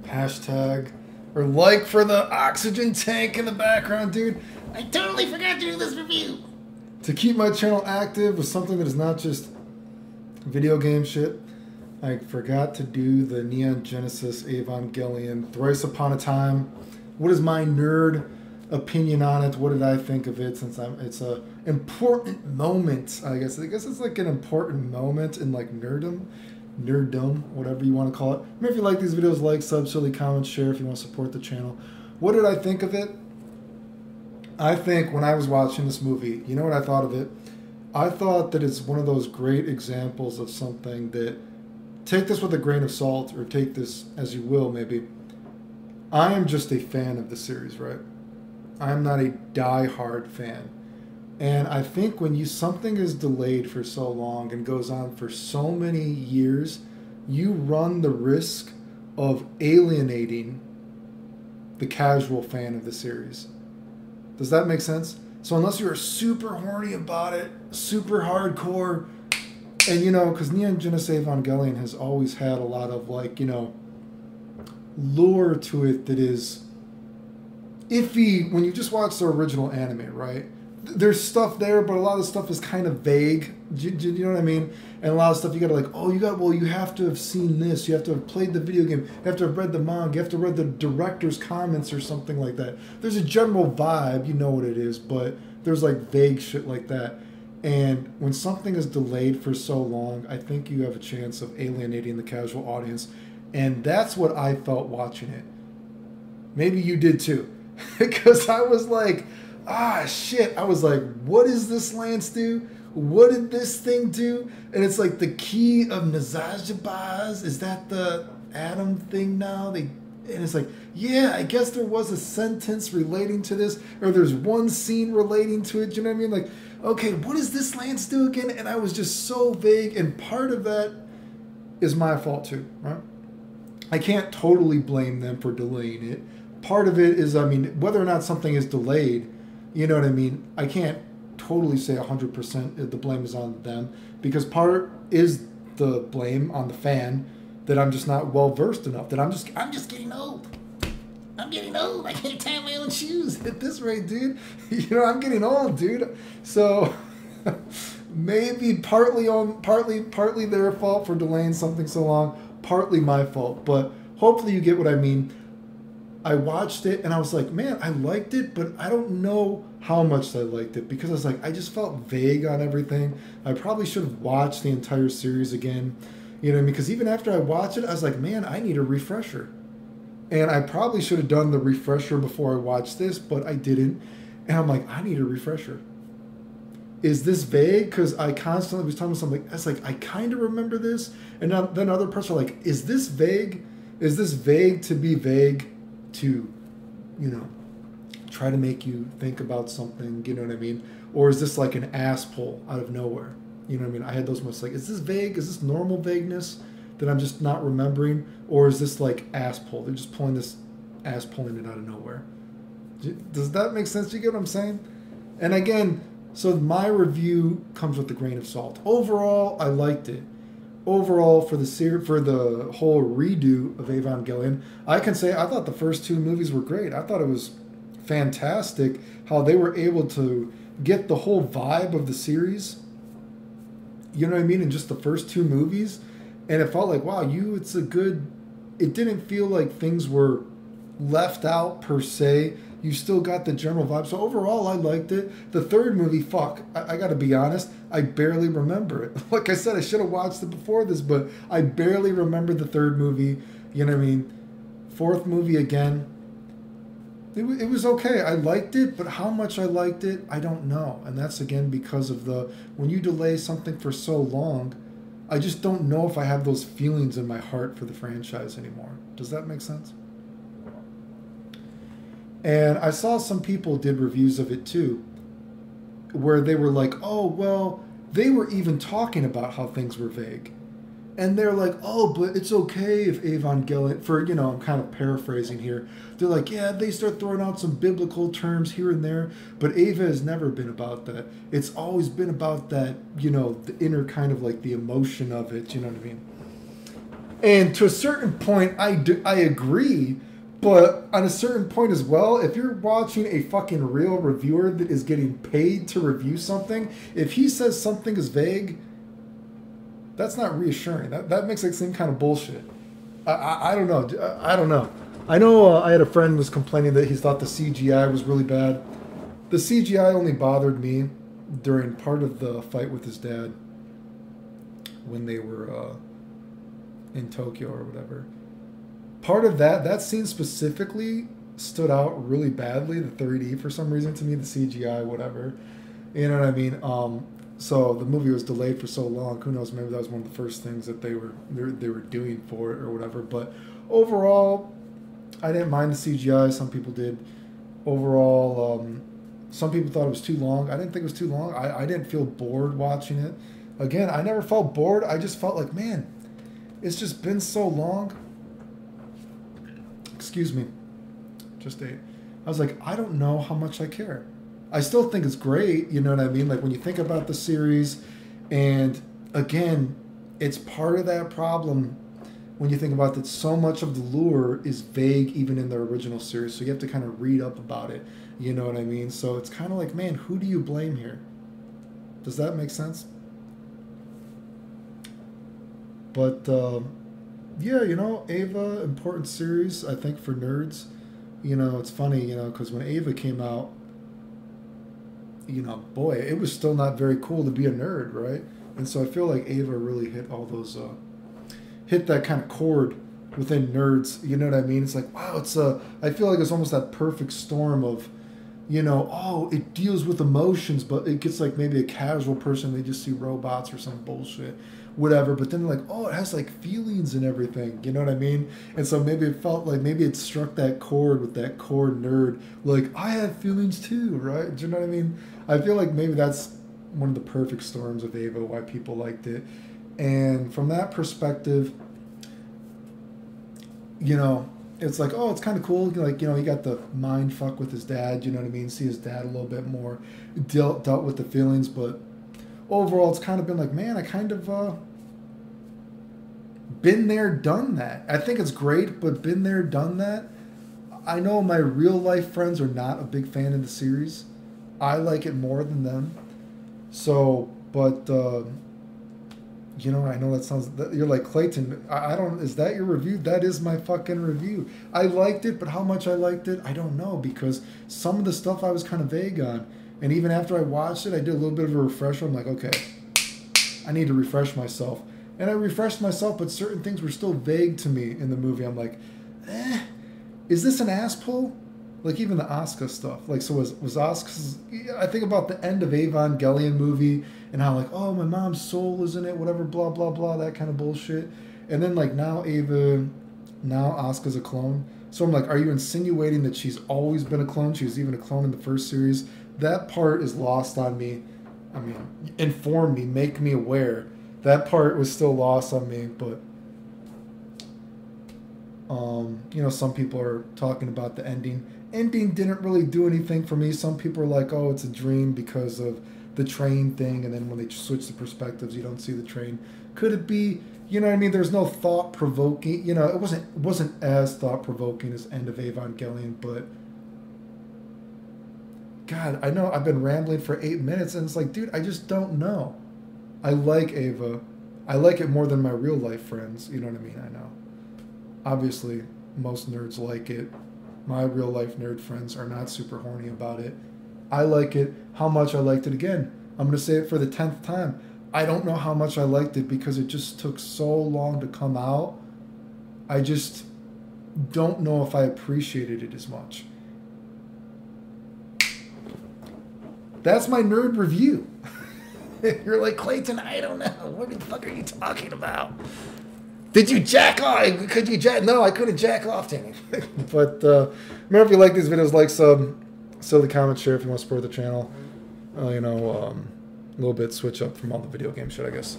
Hashtag or like for the oxygen tank in the background, dude. I totally forgot to do this review. To keep my channel active with something that is not just video game shit, I forgot to do the Neon Genesis Evangelion Thrice Upon a Time. What is my nerd opinion on it? What did I think of it? Since it's a important moment, I guess it's like an important moment in like nerddom, whatever you want to call it. Remember, if you like these videos, like, sub, silly, comment, share if you want to support the channel. What did I think of it? I think when I was watching this movie, you know what I thought of it? I thought that it's one of those great examples of something that, take this with a grain of salt, or take this as you will, maybe. I am just a fan of the series, right? I am not a die-hard fan. And I think when something is delayed for so long and goes on for so many years, you run the risk of alienating the casual fan of the series. Does that make sense? So unless you're super horny about it, super hardcore, and you know, because Neon Genesis Evangelion has always had a lot of like, you know, lure to it that is iffy when you just watch the original anime, right? There's stuff there, but a lot of stuff is kind of vague. Do you know what I mean? And a lot of stuff you gotta like, oh, you have to have seen this. You have to have played the video game. You have to have read the manga. You have to have read the director's comments or something like that. There's a general vibe, you know what it is, but there's like vague shit like that. And when something is delayed for so long, I think you have a chance of alienating the casual audience. And that's what I felt watching it. Maybe you did too. Because I was like, ah, shit. I was like, what does this lance do? What did this thing do? And it's like the key of Nazajabaz. Is that the Atom thing now? And it's like, yeah, I guess there was a sentence relating to this, or there's one scene relating to it. Do you know what I mean? Like, okay, what does this lance do again? And I was just so vague, and part of that is my fault too, right? I can't totally blame them for delaying it. Part of it is, I mean, whether or not something is delayed, you know what I mean? I can't totally say 100% the blame is on them, because part is the blame on the fan that I'm just not well versed enough, that I'm just getting old. I'm getting old. I can't tie my own shoes. At this rate, dude, you know, I'm getting old, dude. So maybe partly their fault for delaying something so long, partly my fault, but hopefully you get what I mean. I watched it and I was like, man, I liked it, but I don't know how much I liked it, because I was like, I just felt vague on everything. I probably should have watched the entire series again, you know, because even after I watched it, I was like, man, I need a refresher. And I probably should have done the refresher before I watched this, but I didn't. And I'm like, I need a refresher. Is this vague? Because I constantly was telling myself, like, I was like, I kind of remember this. And then other parts are like, is this vague? Is this vague to be vague to, you know, try to make you think about something, you know what I mean? Or is this like an ass pull out of nowhere? You know what I mean? I had those moments like, is this vague? Is this normal vagueness that I'm just not remembering? Or is this like ass pull? They're just pulling it out of nowhere. Does that make sense? Do you get what I'm saying? And again, so my review comes with a grain of salt. Overall, I liked it. Overall, for the whole redo of Evangelion, I can say I thought the first two movies were great. I thought it was fantastic how they were able to get the whole vibe of the series, you know what I mean, in just the first two movies. And it felt like, wow, it didn't feel like things were left out per se. You still got the general vibe. So overall, I liked it. The third movie, fuck, I got to be honest, I barely remember it. Like I said, I should have watched it before this, but I barely remember the third movie. You know what I mean? Fourth movie again. It was okay. I liked it, but how much I liked it, I don't know. And that's again because of when you delay something for so long, I just don't know if I have those feelings in my heart for the franchise anymore. Does that make sense? And I saw some people did reviews of it too, where they were like, oh, well, they were even talking about how things were vague. And they're like, oh, but it's okay if Evangelion, I'm kind of paraphrasing here. They're like, yeah, they start throwing out some biblical terms here and there, but Eva has never been about that. It's always been about that, the inner kind of like the emotion of it, you know what I mean? And to a certain point, I agree. But on a certain point as well, if you're watching a fucking real reviewer that is getting paid to review something, if he says something is vague, that's not reassuring. That makes it seem kind of bullshit. I don't know. I don't know. I know I had a friend who was complaining that he thought the CGI was really bad. The CGI only bothered me during part of the fight with his dad when they were in Tokyo or whatever. Part of that scene specifically stood out really badly, the 3D for some reason to me, the CGI, whatever. You know what I mean? So the movie was delayed for so long. Who knows? Maybe that was one of the first things that they were doing for it or whatever. But overall, I didn't mind the CGI. Some people did. Overall, some people thought it was too long. I didn't think it was too long. I didn't feel bored watching it. Again, I never felt bored. I just felt like, man, it's just been so long. Excuse me. Just ate. I was like, I don't know how much I care. I still think it's great, you know what I mean? Like when you think about the series, and again, it's part of that problem when you think about that so much of the lure is vague even in the original series, so you have to kind of read up about it, you know what I mean? So it's kind of like, man, who do you blame here? Does that make sense? But yeah, you know, Ava, important series, I think, for nerds. You know, it's funny, you know, because when Ava came out, you know, boy, it was still not very cool to be a nerd, right? And so I feel like Ava really hit all those, hit that kind of chord within nerds. You know what I mean? It's like, wow, it's I feel like it's almost that perfect storm of, you know, oh, it deals with emotions, but it gets like maybe a casual person, they just see robots or some bullshit, whatever. But then they're like, oh, it has like feelings and everything. You know what I mean? And so maybe it felt like maybe it struck that chord with that core nerd. Like, I have feelings too, right? Do you know what I mean? I feel like maybe that's one of the perfect storms of Ava, why people liked it. And from that perspective, you know, it's like, oh, it's kind of cool. Like, you know, he got the mind fuck with his dad, you know what I mean? See his dad a little bit more, dealt with the feelings. But overall, it's kind of been like, man, I kind of been there, done that. I think it's great, but been there, done that. I know my real life friends are not a big fan of the series. I like it more than them. So, but, you know, I know that sounds, you're like, Clayton, I don't, is that your review? That is my fucking review. I liked it, but how much I liked it, I don't know, because some of the stuff I was kind of vague on. And even after I watched it, I did a little bit of a refresher. I'm like, okay, I need to refresh myself. And I refreshed myself, but certain things were still vague to me in the movie. I'm like, is this an ass pull? Like even the Asuka stuff. Like, so was Asuka's, I think about the end of Evangelion movie and how like, oh, my mom's soul is in it, whatever, blah, blah, blah, that kind of bullshit. And then like now Asuka's a clone. So I'm like, are you insinuating that she's always been a clone? She was even a clone in the first series. That part is lost on me. I mean, inform me, make me aware. That part was still lost on me, but you know, some people are talking about the ending. Ending didn't really do anything for me. Some people are like, oh, it's a dream because of the train thing, and then when they switch the perspectives, you don't see the train. Could it be, you know what I mean? There's no thought-provoking, you know, it wasn't as thought-provoking as End of Evangelion, but God, I know I've been rambling for 8 minutes, and it's like, dude, I just don't know. I like Ava. I like it more than my real life friends. You know what I mean? I know. Obviously, most nerds like it. My real life nerd friends are not super horny about it. I like it. How much I liked it, again, I'm going to say it for the 10th time. I don't know how much I liked it because it just took so long to come out. I just don't know if I appreciated it as much. That's my nerd review. You're like, Clayton, I don't know. What the fuck are you talking about? Did you jack off? Could you jack? No, I couldn't jack off, Timmy. But remember, if you like these videos, like, sub, silly comment, share if you want to support the channel. You know, a little bit switch up from all the video game shit, I guess.